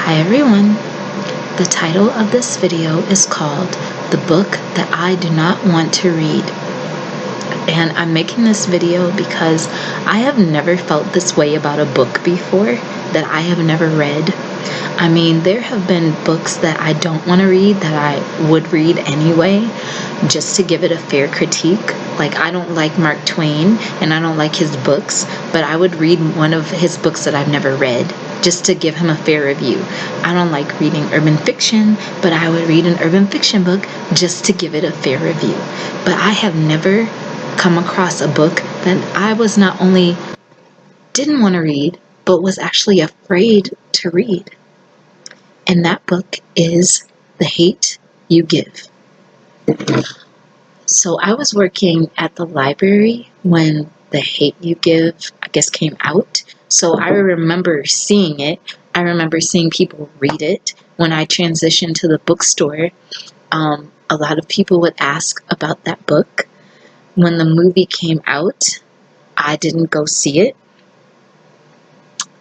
Hi everyone! The title of this video is called The Book That I Do Not Want to Read. And I'm making this video because I have never felt this way about a book before that I have never read. I mean, there have been books that I don't want to read that I would read anyway, just to give it a fair critique. Like, I don't like Mark Twain and I don't like his books, but I would read one of his books that I've never read just to give him a fair review. I don't like reading urban fiction, but I would read an urban fiction book just to give it a fair review. But I have never come across a book that I was not only didn't want to read, but was actually afraid to read. And that book is The Hate U Give. So I was working at the library when The Hate U Give, I guess, came out. So I remember seeing it. I remember seeing people read it. When I transitioned to the bookstore, a lot of people would ask about that book. When the movie came out, I didn't go see it.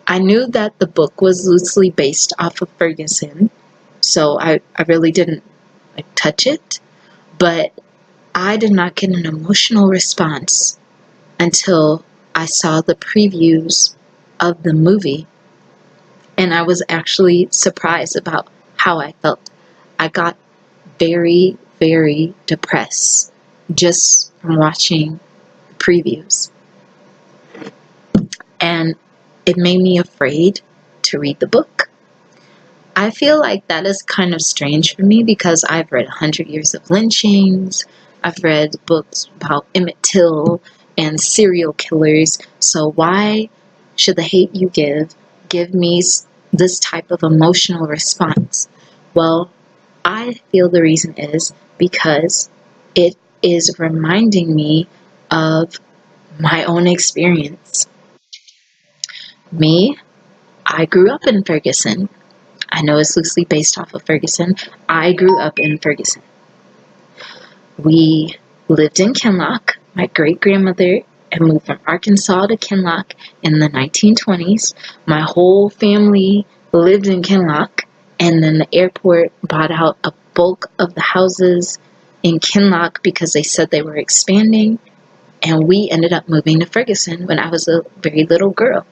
I knew that the book was loosely based off of Ferguson, so I really didn't touch it, but I did not get an emotional response until I saw the previews of the movie, and I was actually surprised about how I felt. I got very, very depressed just from watching the previews, and it made me afraid to read the book. I feel like that is kind of strange for me because I've read 100 Years of Lynchings, I've read books about Emmett Till and serial killers, so why should The Hate U give me this type of emotional response? Well, I feel the reason is because it is reminding me of my own experience. Me, I grew up in Ferguson. I know it's loosely based off of Ferguson. I grew up in Ferguson. We lived in Kinloch. My great-grandmother had moved from Arkansas to Kinloch in the 1920s. My whole family lived in Kinloch, and then the airport bought out a bulk of the houses in Kinloch because they said they were expanding, and we ended up moving to Ferguson when I was a very little girl.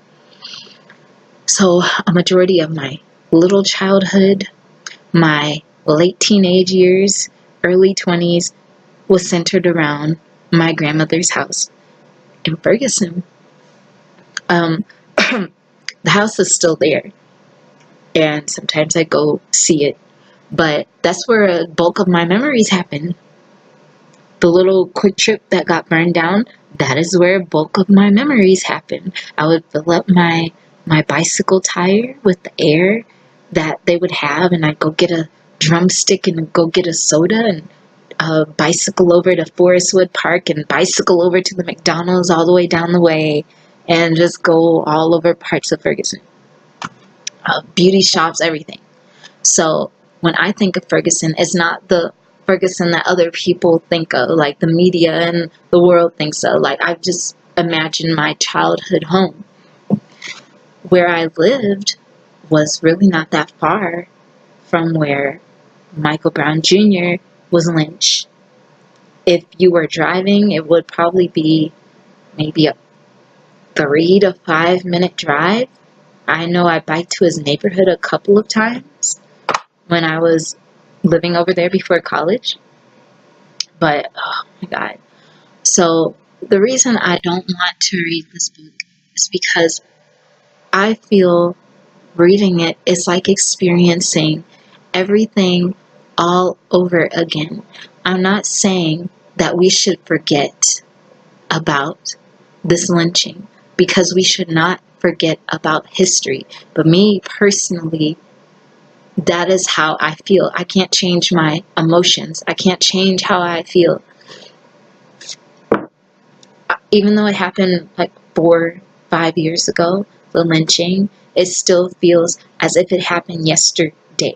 So a majority of my little childhood, my late teenage years, early 20s, was centered around my grandmother's house in Ferguson. The house is still there, and sometimes I go see it, but that's where a bulk of my memories happen. The little Quick Trip that got burned down, that is where a bulk of my memories happen. I would fill up my bicycle tire with the air that they would have, and I'd go get a drumstick and go get a soda and bicycle over to Forestwood Park and bicycle over to the McDonald's all the way down the way and just go all over parts of Ferguson. Beauty shops, everything. So when I think of Ferguson, it's not the Ferguson that other people think of, like the media and the world thinks of. Like, I just imagine my childhood home. Where I lived was really not that far from where Michael Brown Jr. was lynched. If you were driving, it would probably be maybe a 3 to 5 minute drive. I know I biked to his neighborhood a couple of times when I was living over there before college. But, oh my God. So the reason I don't want to read this book is because I feel reading it is like experiencing everything all over again. I'm not saying that we should forget about this lynching, because we should not forget about history. But me personally, that is how I feel. I can't change my emotions. I can't change how I feel. Even though it happened like 4-5 years ago, the lynching, it still feels as if it happened yesterday.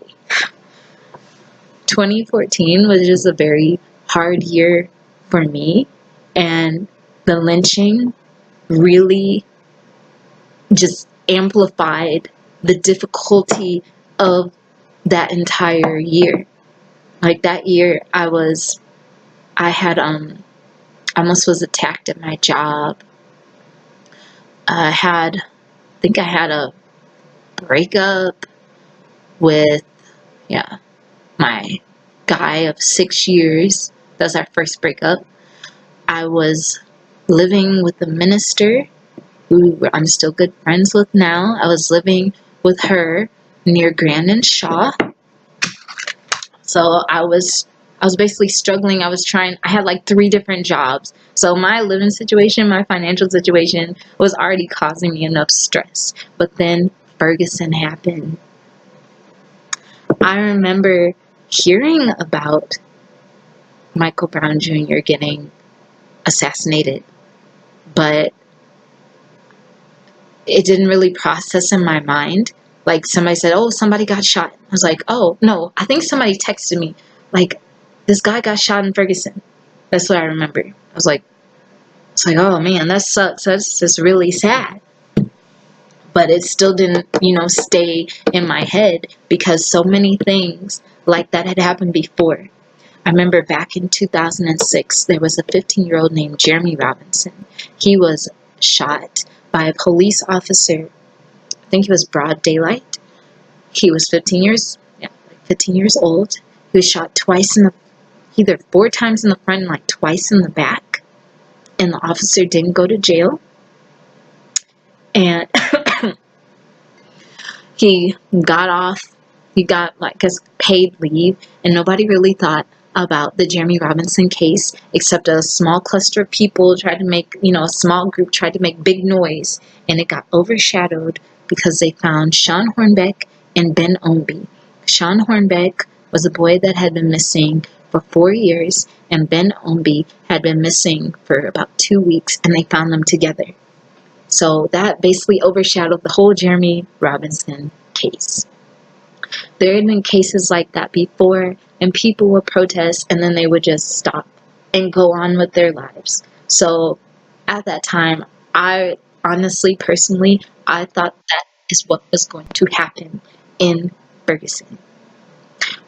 2014 was just a very hard year for me, and the lynching really just amplified the difficulty of that entire year. Like that year I had almost was attacked at my job. I think I had a breakup with, yeah, my guy of 6 years. That was our first breakup. I was living with a minister who I'm still good friends with now. I was living with her near Grand and Shaw. So I was basically struggling. I had like 3 different jobs. So my living situation, my financial situation was already causing me enough stress. But then Ferguson happened. I remember hearing about Michael Brown Jr. getting assassinated, but it didn't really process in my mind. Like somebody said, oh, somebody got shot. I was like, oh, no, I think somebody texted me, like, this guy got shot in Ferguson. That's what I remember. It's like, oh man, that sucks. That's just really sad. But it still didn't, stay in my head because so many things like that had happened before. I remember back in 2006, there was a 15-year-old named Jeremy Robinson. He was shot by a police officer. I think it was broad daylight. He was 15 years old. He was shot twice either 4 times in the front and like twice in the back. And the officer didn't go to jail. And he got off. He got like his paid leave, and nobody really thought about the Jeremy Robinson case except a small cluster of people tried to make, a small group tried to make big noise, and it got overshadowed because they found Sean Hornbeck and Ben Ownby. Sean Hornbeck was a boy that had been missing for 4 years, and Ben Ownby had been missing for about 2 weeks, and they found them together. So that basically overshadowed the whole Jeremy Robinson case. There had been cases like that before, and people would protest and then they would just stop and go on with their lives. So at that time, I honestly, personally, I thought that is what was going to happen in Ferguson.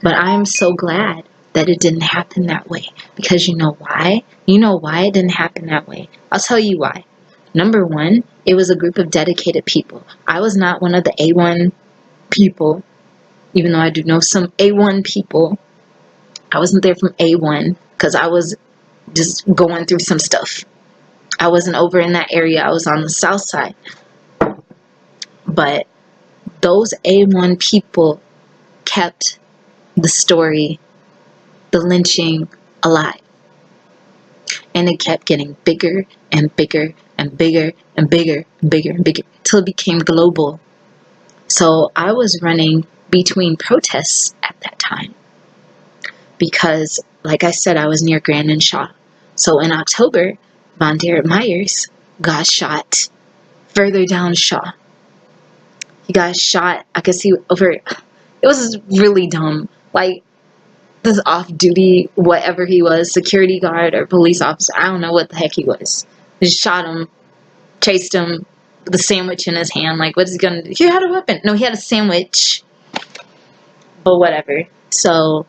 But I'm so glad that it didn't happen that way. Because you know why? You know why it didn't happen that way? I'll tell you why. Number one, it was a group of dedicated people. I was not one of the A1 people, even though I do know some A1 people. I wasn't there from A1 because I was just going through some stuff. I wasn't over in that area. I was on the south side. But those A1 people kept the story, the lynching, alive. And it kept getting bigger and bigger and bigger and bigger and bigger and bigger until it became global. So I was running between protests at that time because, like I said, I was near Grand and Shaw. So in October, Von Derek Myers got shot further down Shaw. He got shot, I could see over, it was really dumb. Like, this off-duty, whatever he was, security guard or police officer, I don't know what the heck he was. They just shot him, chased him, with a sandwich in his hand. Like, what's he gonna do? He had a weapon. No, he had a sandwich. But whatever. So,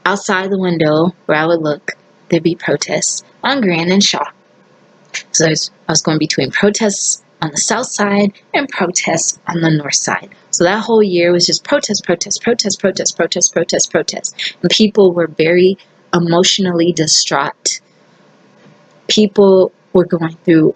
outside the window where I would look, there'd be protests on Grand and Shaw. So I was going between protests on the south side and protests on the north side. So that whole year was just protest. And people were very emotionally distraught. People were going through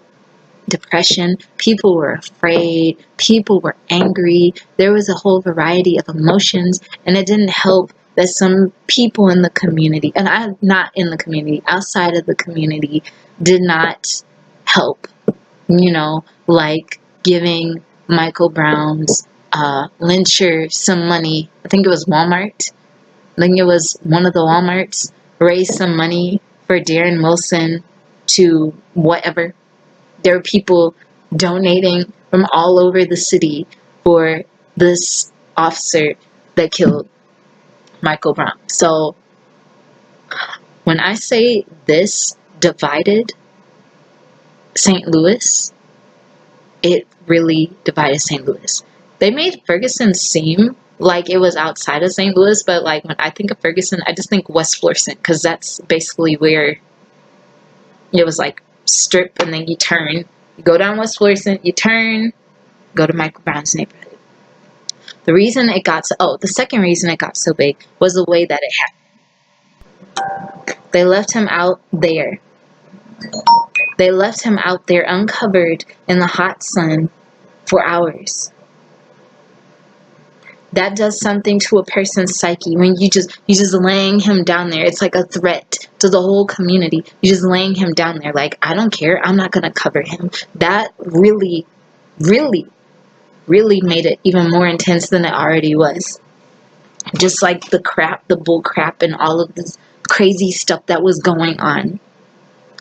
depression. People were afraid. People were angry. There was a whole variety of emotions, and it didn't help that some people in the community, and I'm not in the community, outside of the community, did not help. Like giving Michael Brown's lyncher some money. I think it was Walmart. I think it was one of the Walmarts raised some money for Darren Wilson to whatever. There were people donating from all over the city for this officer that killed Michael Brown. So when I say this divided St. Louis, it really divided St. Louis. They made Ferguson seem like it was outside of St. Louis, but like when I think of Ferguson, I just think West Florissant, because that's basically where it was like strip and then you turn. You go down West Florissant, you turn, go to Michael Brown's neighborhood. The reason it got so, the second reason it got so big was the way that it happened. They left him out there. They left him out there uncovered in the hot sun for hours. That does something to a person's psyche when you just laying him down there. It's like a threat to the whole community. You're just laying him down there like, I don't care, I'm not gonna cover him. That really, really, really made it even more intense than it already was. Just like the crap, the bull crap, and all of this crazy stuff that was going on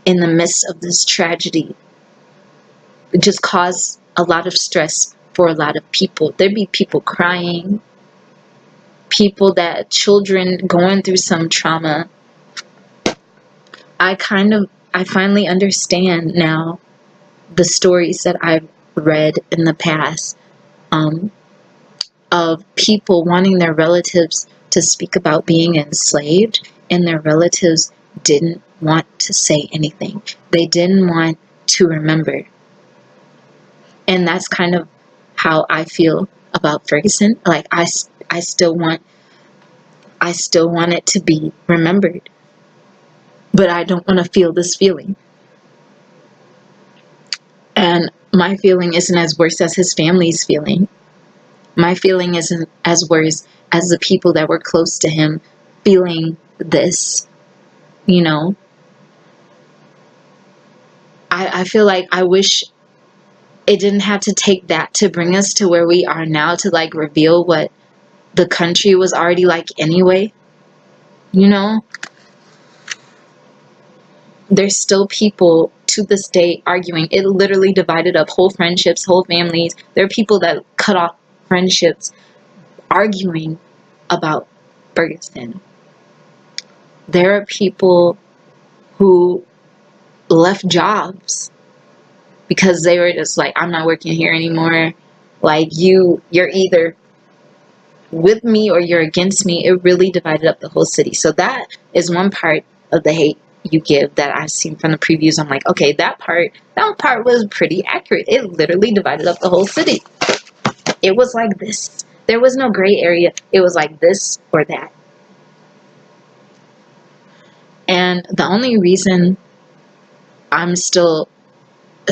in the midst of this tragedy. It just caused a lot of stress for a lot of people. There'd be people crying, children going through some trauma. I finally understand now the stories that I've read in the past, of people wanting their relatives to speak about being enslaved, and their relatives didn't want to say anything. They didn't want to remember. And that's kind of how I feel about Ferguson. Like I still want it to be remembered, but I don't want to feel this feeling. And my feeling isn't as worse as his family's feeling. My feeling isn't as worse as the people that were close to him feeling this, you know. I feel like I wish it didn't have to take that to bring us to where we are now, to like reveal what the country was already like anyway. You know, there's still people to this day arguing. It literally divided up whole friendships, whole families. There are people that cut off friendships arguing about Ferguson. There are people who left jobs because they were just like, I'm not working here anymore. Like, you're either with me or you're against me. It really divided up the whole city. So that is one part of the hate you give that I've seen from the previews. I'm like, okay, that part was pretty accurate. It literally divided up the whole city. It was like this. There was no gray area. It was like this or that. And the only reason I'm still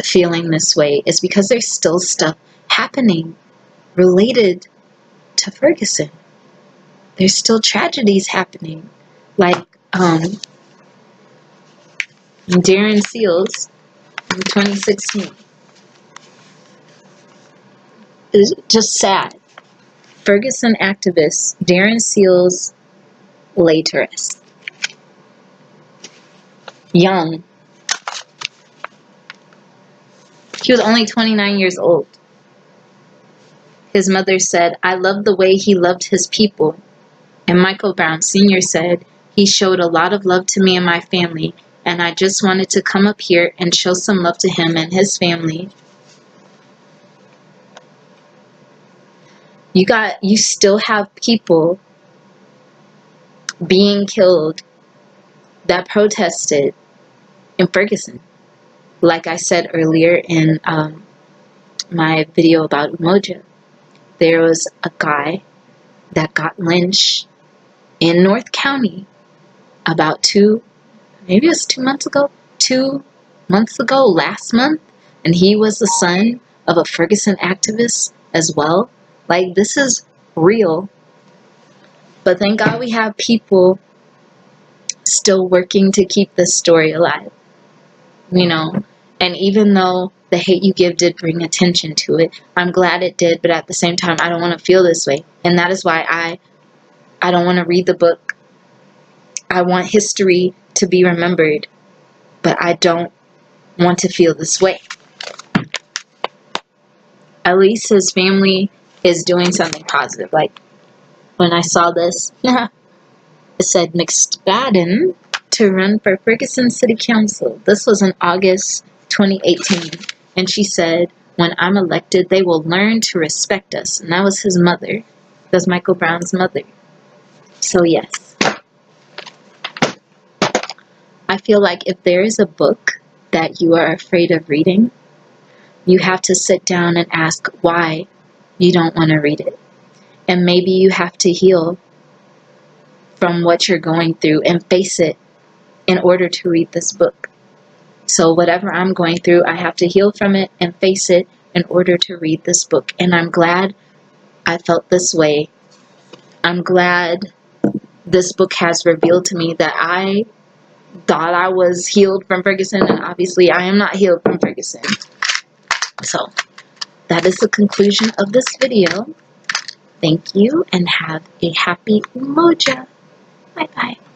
feeling this way is because there's still stuff happening related to Ferguson. There's still tragedies happening. Like Darren Seals in 2016. It's just sad. Ferguson activist Darren Seals laid to rest. Young. He was only 29 years old. His mother said, I love the way he loved his people. And Michael Brown Sr. said, he showed a lot of love to me and my family, and I just wanted to come up here and show some love to him and his family. You still have people being killed that protested in Ferguson. Like I said earlier in my video about Umoja, there was a guy that got lynched in North County about 2 months ago, last month, and he was the son of a Ferguson activist as well. Like, this is real. But thank God we have people still working to keep this story alive, you know. And even though the hate you give did bring attention to it, I'm glad it did, but at the same time, I don't want to feel this way. And that is why I don't want to read the book. I want history to be remembered, but I don't want to feel this way. At least his family is doing something positive. Like, when I saw this, it said McSpadden to run for Ferguson City Council. This was in August 2018. And she said, when I'm elected, they will learn to respect us. And that was his mother. That's Michael Brown's mother. So yes, I feel like if there is a book that you are afraid of reading, you have to sit down and ask why you don't want to read it. And maybe you have to heal from what you're going through and face it in order to read this book. So whatever I'm going through, I have to heal from it and face it in order to read this book. And I'm glad I felt this way. I'm glad this book has revealed to me that I thought I was healed from Ferguson, and obviously I am not healed from Ferguson. So that is the conclusion of this video. Thank you and have a happy Umoja. Bye bye.